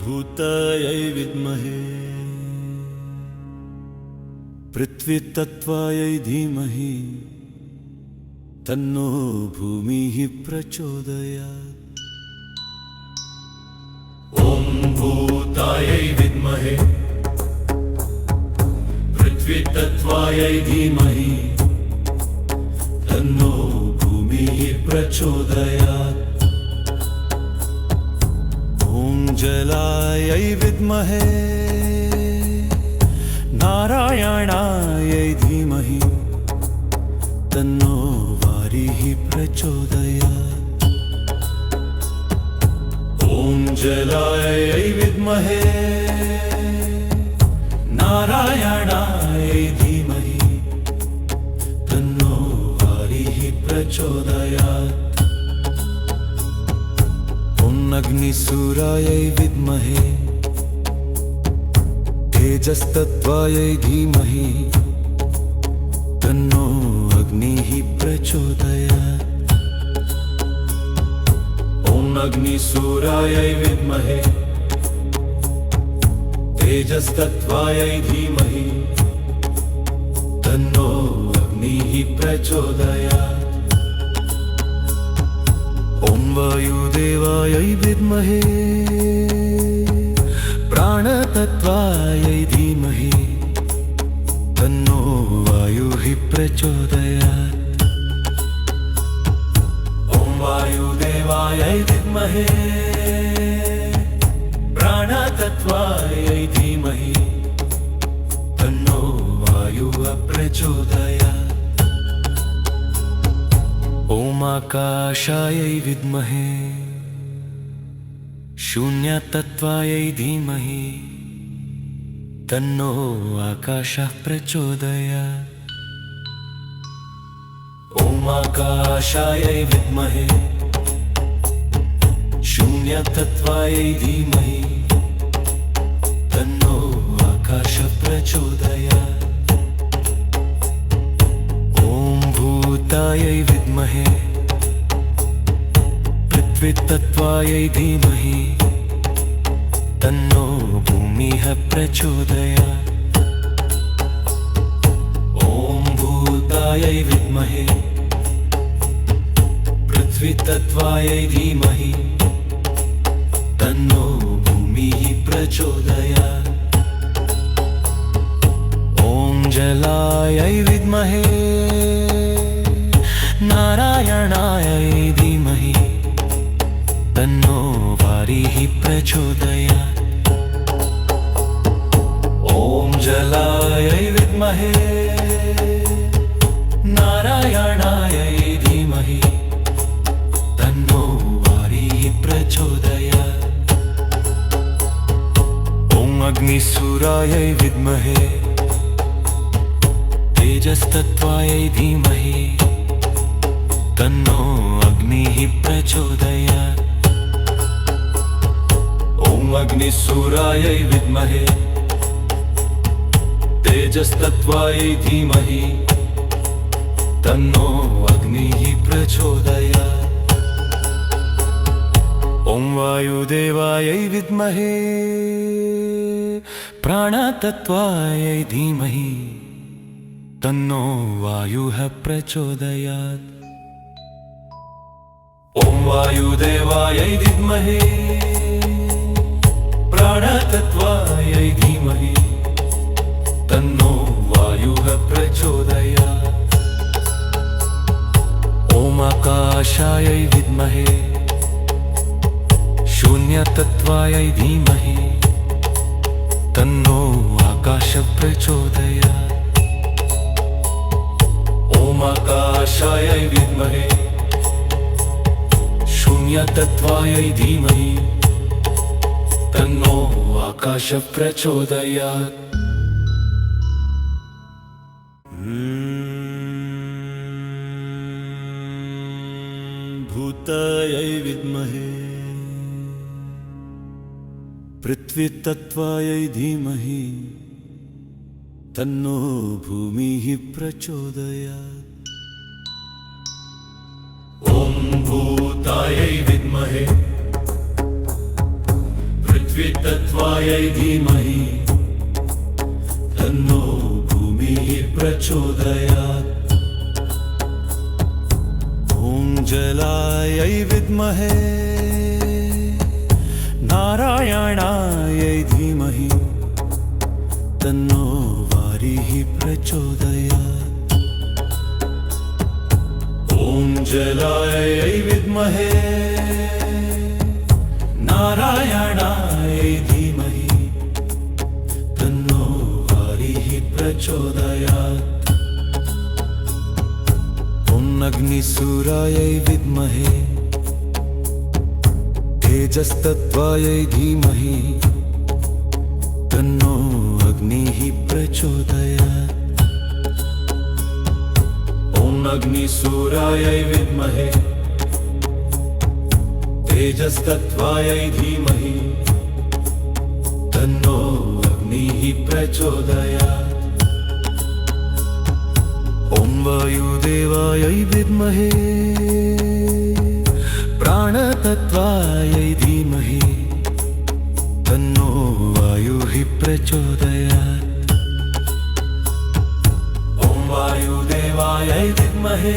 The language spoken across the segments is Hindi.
भूतायै विद्महे पृथ्वीतत्त्वायै धीमहि तन्नो भूमिः प्रचोदयात्। ॐ भूतायै विद्महे पृथ्वीतत्त्वायै धीमहि तन्नो भूमिः प्रचोदयात्। ॐ जलायै विद्महे नारायणायै धीमहि तन्नो वारिः प्रचोदयात्। ॐ जलायै विद्महे नारायणायै धीमहि तन्नो वारिः प्रचोदयात्। ॐ अग्निसूरायै विद्महे तेजस्तत्त्वायै धीमहि तन्नो अग्निः प्रचोदयात्। ॐ अग्निसूरायै विद्महे तेजस्तत्त्वायै धीमहि तन्नो अग्निः प्रचोदयात्। ॐ वायुदेवायै विद्महे प्राणतत्त्वायै धीमहि तन्नो वायुः प्रचोदयात्। ॐ वायुदेवायै विद्महे प्राणतत्त्वायै धीमहि तन्नो वायुः प्रचोदयात्। ॐ आकाशायै विद्महे शून्यतत्त्वायै धीमहि तन्नो आकाशः प्रचोदयात्। ॐ आकाशायै विद्महे शून्यतत्त्वायै धीमहि तन्नो आकाशः प्रचोदयात्। ॐ भूतायै विद्महे पृथ्वीतत्त्वायै धीमहि तन्नो भूमिः प्रचोदयात्। ॐ भूतायै विद्महे पृथ्वीतत्त्वायै धीमहि तन्नो भूमिः प्रचोदयात्। ॐ जलायै विद्महे नारायणायै धीमहि तन्नो वारिः प्रचोदयात्। ॐ जलायै विद्महे नारायणायै धीमहि तन्नो वारिः प्रचोदयात्। ॐ अग्निसूरायै विद्महे तेजस्तत्त्वायै धीमहि तन्नो अग्निः प्रचोदयात्। ॐ अग्निसूरायै विद्महे तेजस्तत्त्वायै धीमहि तन्नो अग्निः प्रचोदयात्। ॐ वायुदेवायै विद्महे प्राणतत्त्वायै धीमहि तन्नो वायुः प्रचोदयात्। ॐ वायुदेवायै विद्महे प्राणतत्त्वायै धीमहि तन्नो वायुः प्रचोदयात्। ॐ आकाशायै विद्महे शून्यतत्त्वायै धीमहि तन्नो आकाशः प्रचोदयात्। ॐ आकाशायै विद्महे शून्यतत्त्वायै धीमहि तन्नो आकाशः प्रचोदयात्। भूतायै विद्महे पृथ्वीतत्त्वायै धीमहि तन्नो भूमिः प्रचोदयात्। ॐ भूतायै विद्महे पृथ्वीतत्त्वायै धीमहि तन्नो भूमिः प्रचोदयात् ॐ जलायै विद्महे नारायणायै धीमहि तन्नो वारिः प्रचोदयात् ॐ जलायै विद्महे नारायणायै धीमहि तन्नो वारिः प्रचोदयात् ॐ अग्निसूरायै विद्महे तेजस्तत्त्वायै धीमहि तन्नो अग्निः प्रचोदयात् ॐ अग्निसूरायै विद्महे तेजस्तत्त्वायै धीमहि तन्नो अग्निः प्रचोदयात् ॐ वायुदेवायै विद्महे प्राणतत्त्वायै धीमहि तन्नो वायुः प्रचोदयात् ॐ वायुदेवायै विद्महे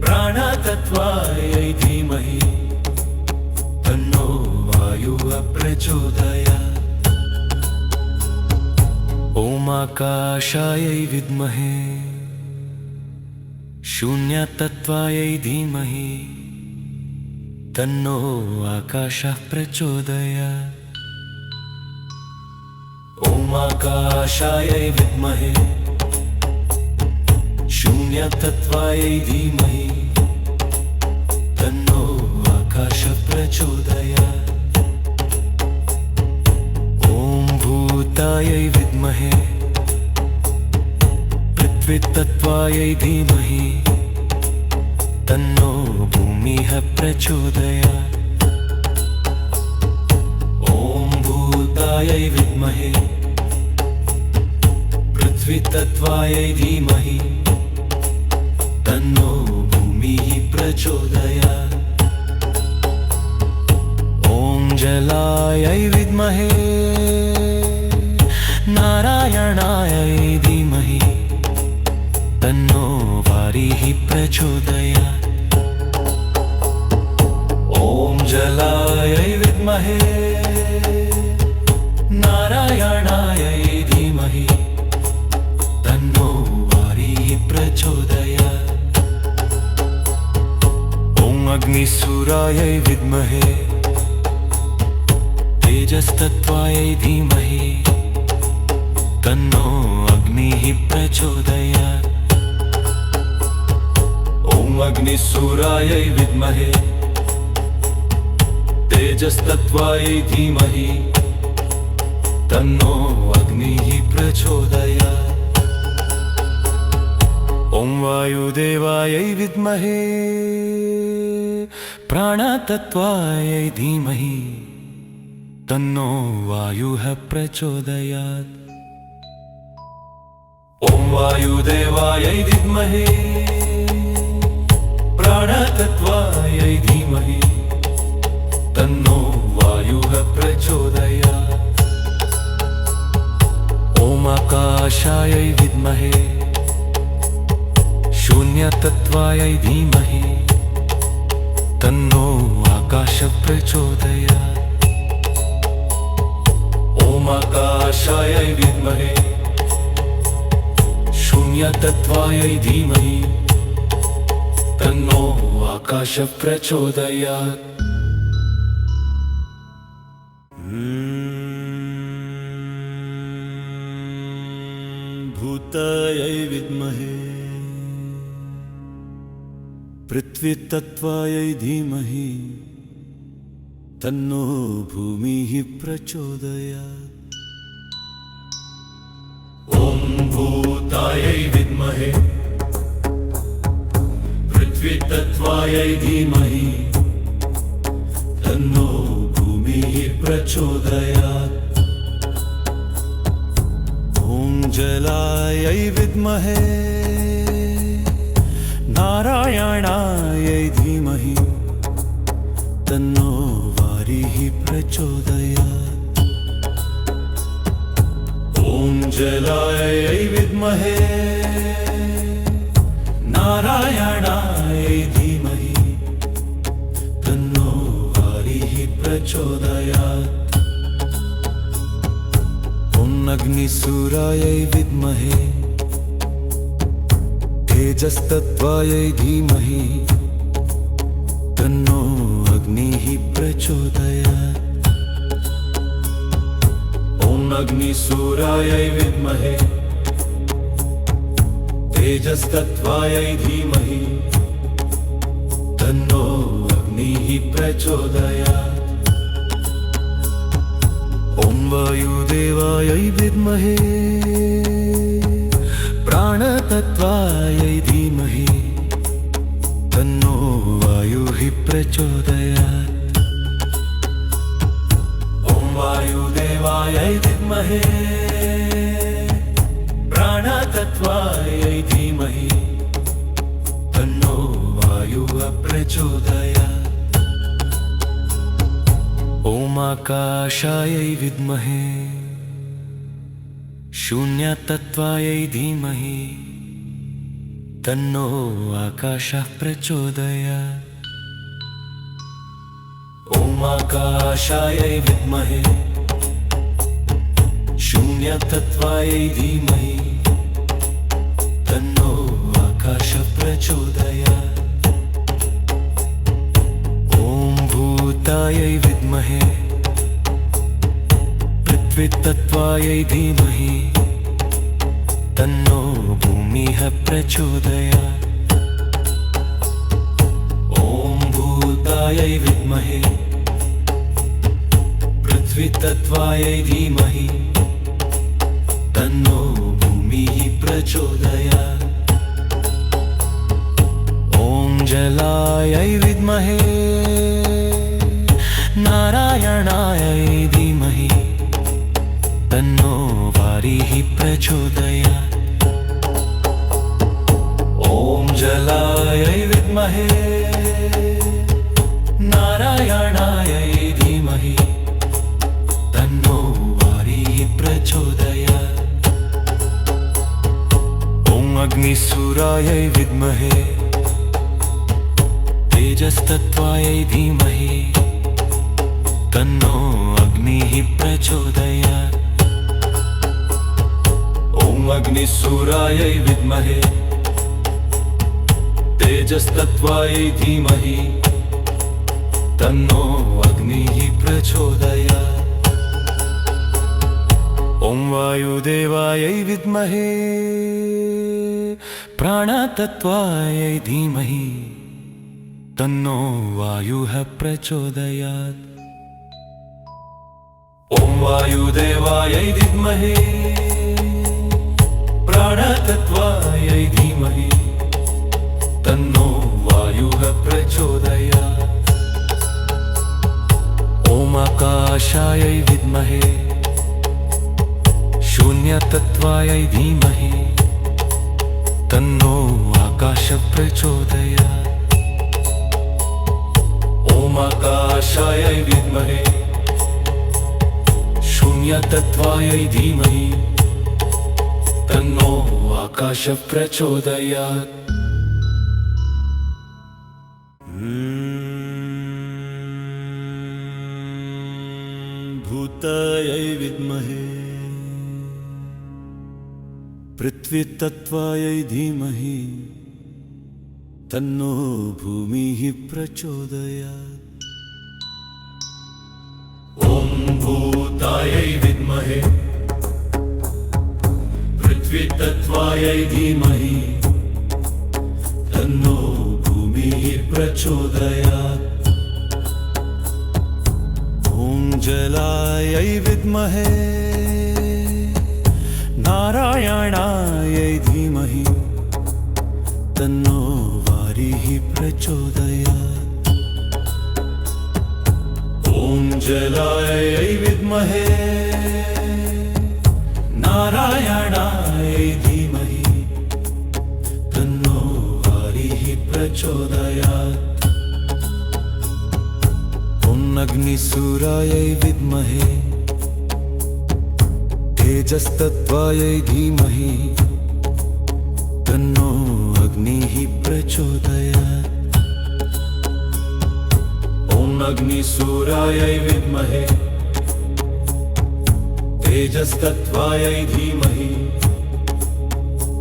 प्राणतत्त्वायै धीमहि तन्नो वायुः प्रचोदयात् ॐ आकाशायै विद्महे शून्यतत्त्वायै धीमहि तन्नो आकाशः प्रचोदयात् ॐ आकाशायै विद्महे शून्यतत्त्वायै धीमहि तन्नो आकाशः प्रचोदयात् ॐ भूतायै विद्महे पृथ्वीतत्त्वायै धीमहि तन्नो भूमिः प्रचोदयात् ॐ भूतायै विद्महे पृथ्वीतत्त्वायै धीमहि तन्नो भूमिः प्रचोदयात् ॐ जलायै विद्महे नारायणायै धीमहि तन्नो वारिः प्रचोदयात् ॐ जलायै विद्महे नारायणायै धीमहि तन्नो वारिः प्रचोदयात् ॐ अग्निसूरायै विद्महे तेजस्तत्त्वायै धीमहि तन्नो अग्निः प्रचोदयात् ॐ अग्निसूरायै विद्महे तेजस्तत्त्वायै धीमहि तन्नो अग्निः प्रचोदयात् ॐ वायुदेवायै विद्महे प्राणतत्त्वायै धीमहि तन्नो वायुः प्रचोदयात् ॐ वायुदेवायै विद्महे प्राणतत्त्वायै धीमहि तन्नो वायुः प्रचोदयात् ॐ आकाशायै विद्महे शून्यतत्त्वायै धीमहि तन्नो आकाशः प्रचोदयात् ॐ आकाशायै विद्महे शून्यतत्त्वायै धीमहि तन्नो आकाशः प्रचोदयात् भूतायै विद्महे पृथ्वीतत्त्वायै धीमहि तन्नो भूमिः प्रचोदयात् ॐ भूतायै विद्महे पृथ्वीतत्त्वायै धीमहि तन्नो भूमिः प्रचोदयात् ॐ जलायै विद्महे नारायणायै धीमहि तन्नो वारिः प्रचोदयात्। ॐ जलायै विद्महे नारायणाय धीमहि तन्नो वारिः प्रचोदयात्। ॐ अग्निसूरायै विद्महे तेजस्तत्त्वायै धीमहि तन्नो अग्निः प्रचोदयात्। ॐ अग्निसूरायै विद्महे तेजस्तत्त्वायै धीमहि तन्नो अग्निः प्रचोदयात्। ॐ वायुदेवायै विद्महे प्राणतत्त्वायै धीमहि तन्नो वायुः प्रचोदयात्। ॐ वायुदेवायै विद्महे प्राणतत्त्वायै धीमहि तन्नो वायुः प्रचोदयात्। ॐ आकाशायै विद्महे शून्यतत्त्वायै धीमहि तन्नो आकाशः प्रचोदयात्। ॐ आकाशायै विद्महे शून्यतत्त्वायै धीमहि तन्नो आकाशः प्रचोदयात्। ॐ भूतायै विद्महे पृथ्वीतत्त्वायै धीमहि तन्नो भूमिः प्रचोदयात्। ॐ भूतायै विद्महे पृथ्वीतत्त्वायै धीमहि तन्नो भूमिः प्रचोदयात्। ॐ जलायै विद्महे नारायणाय धीमहि तन्नो वारिः प्रचोदयात्। ॐ जलायै विद्महे नारायणाय धीमहि तन्नो वारिः प्रचोदयात्। ॐ अग्निसूरायै विद्महे तेजस्तत्त्वायै धीमहि तन्नो अग्निः प्रचोदयात्। ॐ अग्निसूरायै विद्महे तेजस्तत्त्वायै धीमहि तन्नो अग्निः प्रचोदयात्। ॐ वायुदेवायै विद्महे प्राणतत्त्वायै धीमहि तन्नो वायुः प्रचोदयात्। ॐ वायुदेवायै विद्महे प्राणतत्त्वायै धीमहि तन्नो वायुः प्रचोदयात्। ॐ आकाशायै विद्महे शून्यतत्त्वायै धीमहि तन्नो आकाशः प्रचोदयात्। ॐ आकाशायै विद्महे शून्यतत्त्वायै धीमहि तन्नो आकाशः प्रचोदयात्। भूतायै विद्महे पृथ्वीतत्त्वायै धीमहि तन्नो भूमिः प्रचोदयात्। ॐ भूतायै विद्महे पृथ्वीतत्त्वायै धीमहि तन्नो भूमिः प्रचोदयात्। ॐ जलायै विद्महे नारायणाय धीमहि तन्नो वारिः प्रचोदयात्। ॐ जलायै विद्महे नारायणाय धीमहि तन्नो वारिः प्रचोदयात्। ॐ अग्निसूरायै विद्महे तेजस्तत्त्वायै धीमहि तन्नो अग्निः प्रचोदयात्। अग्निसूरायै विद्महे तेजस्तत्त्वायै धीमहि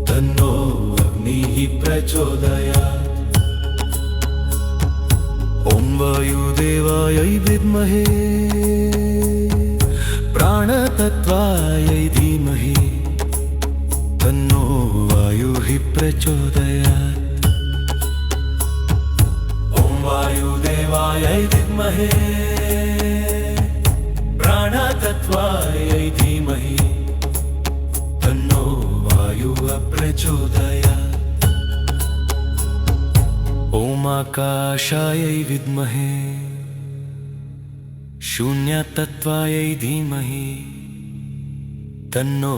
तन्नो अग्निः प्रचोदयात्। वायुदेवायै विद्महे प्राणतत्त्वायै धीमहि तन्नो वायुः प्रचोदयात्। वायुदेवायै विद्महे प्राणतत्त्वायै धीमहि तन्नो वायुः प्रचोदयात्। आकाशायै विद्महे शून्यतत्त्वायै धीमहि तन्नो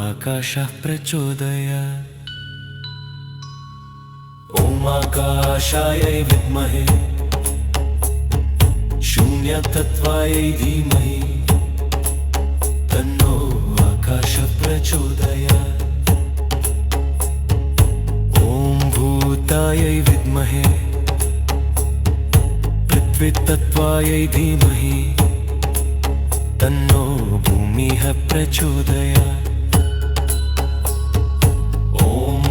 आकाशः प्रचोदयात्। आकाशायै विद्महे शून्यतत्त्वायै धीमहि तन्नो आकाशः प्रचोदयात्। भूतायै विद्महे पृथ्वीतत्त्वायै धीमहि तन्नो भूमिः प्रचोदयात्।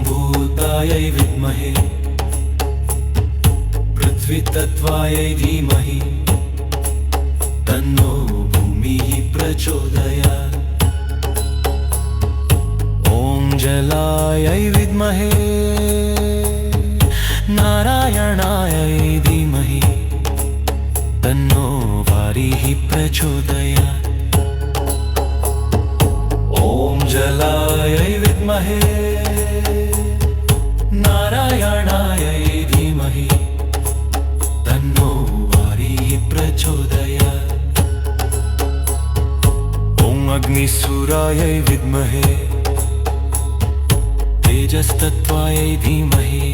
भूतायै विद्महे पृथ्वीतत्त्वायै धीमहि तन्नो भूमिः प्रचोदयात्। जलायै विद्महे नारायणायै धीमहि तन्नो वारिः प्रचोदयात्। जलायै विद्महे नारायणायै धीमहि तन्नो वारिः प्रचोदयात्। अग्निसूरायै विद्महे तेजस्तत्त्वायै धीमहि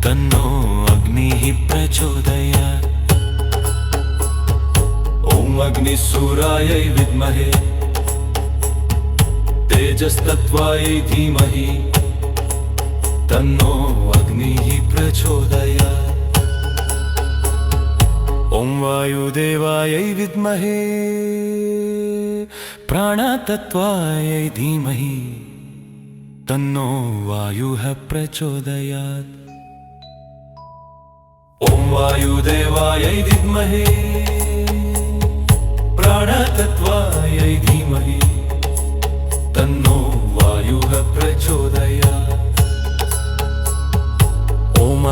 तन्नो अग्निः प्रचोदयात्। अग्निसूरायै विद्महे तेजस्तत्त्वायै धीमहि तन्नो अग्निः प्रचोदयात्। वायुदेवायै विद्महे प्राणतत्त्वायै धीमहि तन्नो वायुः प्रचोदयात्। वायुदेवायै विद्महे प्राणतत्त्वायै धीमहि तन्नो वायुः प्रचोदयात्।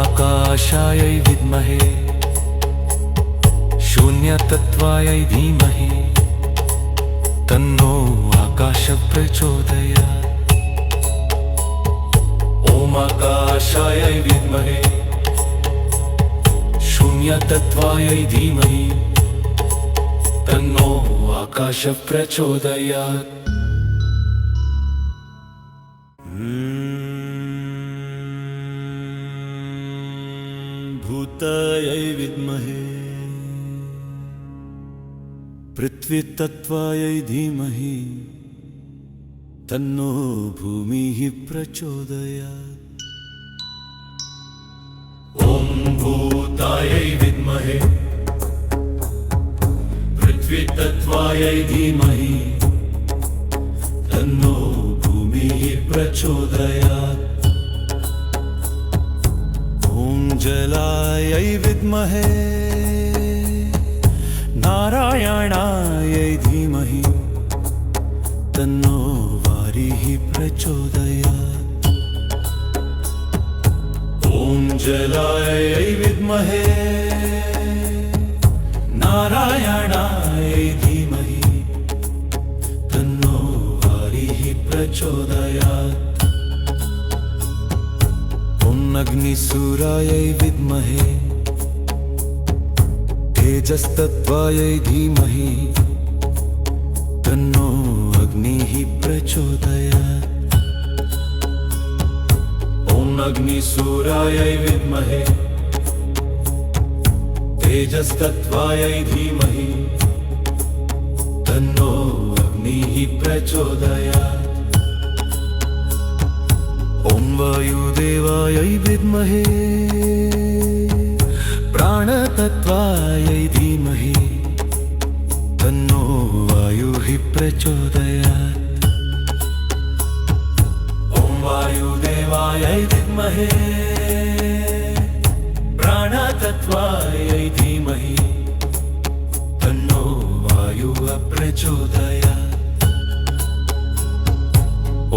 आकाशायै विद्महे शून्यतत्त्वायै धीमहि तन्नो आकाशः प्रचोदयात्। आकाशायै विद्महे शून्यतत्त्वायै धीमहि तन्नो आकाशः प्रचोदयात्। भूतायै विद्महे पृथ्वीतत्त्वायै धीमहि तन्नो भूमिः प्रचोदयात्। भूतायै विद्महे पृथ्वीतत्त्वायै धीमहि तन्नो भूमिः प्रचोदयात्। जलायै विद्महे नारायणायै धीमहि तन्नो वारिः प्रचोदयात्। जलायै विद्महे नारायणायै धीमहि तन्नो वारिः प्रचोदयात्। अग्निसूरायै विद्महे तेजस्तत्त्वायै धीमहि तन्नो अग्निः प्रचोदयात्। अग्निसूरायै विद्महे तेजस्तत्त्वायै धीमहि तन्नो अग्निः प्रचोदयात्। ॐ वायुदेवायै विद्महे प्राणतत्त्वायै धीमहि तन्नो वायुः प्रचोदयात्। ॐ वायुदेवायै विद्महे प्राणतत्त्वायै धीमहि तन्नो वायुः प्रचोदयात्।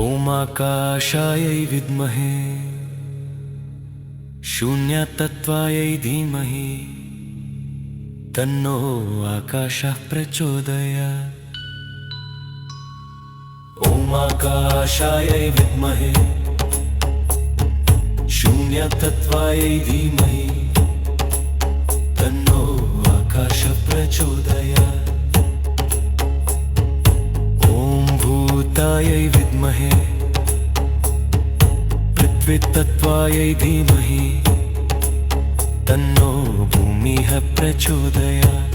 ॐ आकाशायै विद्महे शून्यतत्त्वायै धीमहि तन्नो आकाशः प्रचोदयात्। ॐ आकाशायै विद्महे शून्यतत्त्वायै धीमहि तन्नो आकाशः प्रचोदयात्। ॐ भूतायै विद्महे पृथ्वीतत्त्वायै धीमहि तन्नो भूमिः प्रचोदयात्।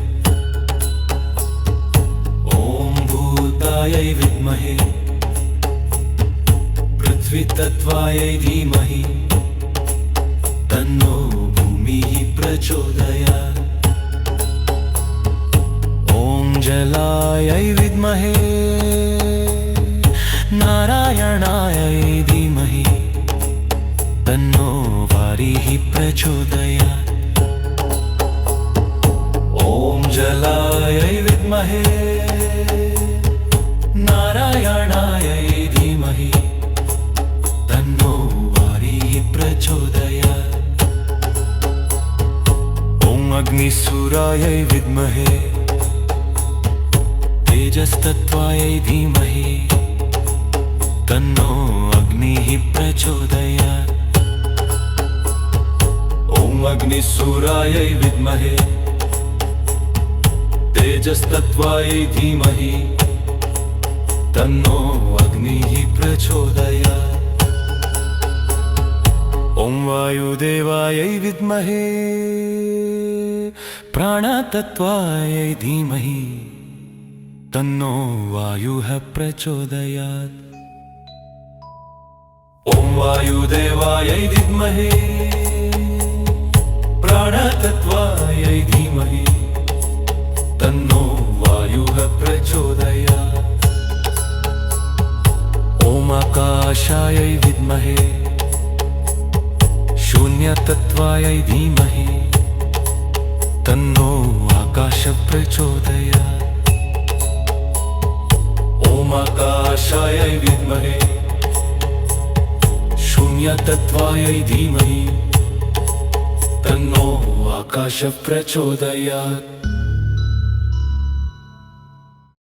ॐ भूतायै विद्महे पृथ्वीतत्त्वायै धीमहि तन्नो भूमिः प्रचोदयात्। ॐ जलायै विद्महे नारायणायै धीमहि तन्नो वारिः प्रचोदयात्। ॐ जलायै विद्महे नारायणायै धीमहि तन्नो वारिः प्रचोदयात्। ॐ अग्निसूरायै विद्महे तेजस्तत्त्वायै धीमहि तन्नो अग्निः प्रचोदयात्। ॐ अग्निसूरायै विद्महे तेजस्तत्त्वायै धीमहि तन्नो अग्निः प्रचोदयात्। ॐ वायुदेवायै विद्महे प्राणतत्त्वायै धीमहि तन्नो वायुः प्रचोदयात्। ॐ वायुदेवायै विद्महे प्राणतत्त्वायै धीमहि तन्नो वायुः प्रचोदयात्। ॐ आकाशायै विद्महे शून्यतत्त्वायै धीमहि तन्नो आकाशः प्रचोदयात्। ॐ आकाशायै विद्महे शून्यतत्त्वायै धीमहि तन्नो आकाशः प्रचोदयात्।